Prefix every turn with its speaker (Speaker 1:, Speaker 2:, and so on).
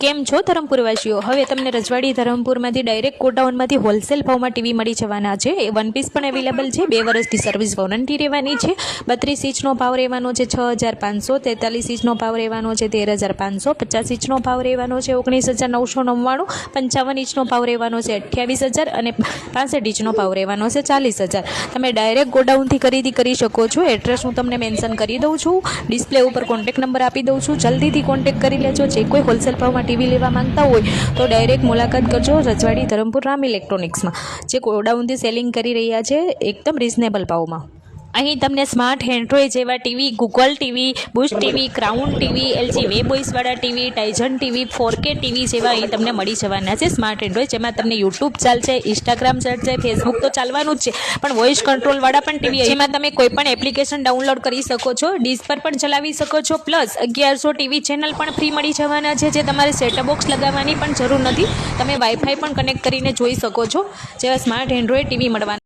Speaker 1: કેમ છો ધરમપુરવાસીઓ? હવે તમને રજવાડી ધરમપુરમાંથી ડાયરેક્ટ ગોડાઉનમાંથી હોલસેલ ભાવમાં ટીવી મળી જવાના છે. એ 1 પીસ પણ અવેલેબલ છે. 2 વર્ષની સર્વિસ વોરંટી રહેવાની છે. 32 ઇંચનો ભાવ રહેવાનો છે 6,500. 43 ઇંચનો ભાવ રહેવાનો છે 13,500. 50 ઇંચનો ભાવ રહેવાનો છે 19,999. 55 ઇંચનો ભાવ રહેવાનો છે 28,000 અને 65 ઇંચનો ભાવ રહેવાનો છે 40,000. તમે ડાયરેક્ટ ગોડાઉનથી ખરીદી કરી શકો છો. એડ્રેસ હું તમને મેન્શન કરી દઉં છું. ડિસ્પ્લે ઉપર કોન્ટેક્ટ નંબર આપી દઉં છું. જલ્દીથી કોન્ટેક્ટ કરી લેજો. જે કોઈ હોલસેલ ભાવમાં ટીવી લેવા માંગતા હોય તો ડાયરેક્ટ મુલાકાત કરજો રજવાડી ધરમપુર રામ ઇલેક્ટ્રોનિક્સમાં, જે ગોડાઉનથી સેલિંગ કરી રહ્યા છે એકદમ રિઝનેબલ ભાવમાં. અહીં તમને સ્માર્ટ એન્ડ્રોઈડ જેવા TV, Google TV, Bush TV, Crown TV, LG વેબોઇસવાળા TV, Tizen TV, 4K TV જેવા અહીં તમને મળી જવાના છે. સ્માર્ટ એન્ડ્રોઈડ જેમાં તમને યુટ્યુબ ચાલશે, ઇન્સ્ટાગ્રામ ચાલશે, ફેસબુક તો ચાલવાનું જ છે, પણ વોઇસ કંટ્રોલવાળા પણ ટીવી જેમાં તમે કોઈ પણ એપ્લિકેશન ડાઉનલોડ કરી શકો છો, ડીશ પર પણ ચલાવી શકો છો. પ્લસ 1100 ટીવી ચેનલ પણ ફ્રી મળી જવાના છે, જે તમારે સેટઅપ બોક્સ લગાવવાની પણ જરૂર નથી. તમે વાઈફાઈ પણ કનેક્ટ કરીને જોઈ શકો છો. જેવા સ્માર્ટ એન્ડ્રોઈડ ટીવી મળવાના.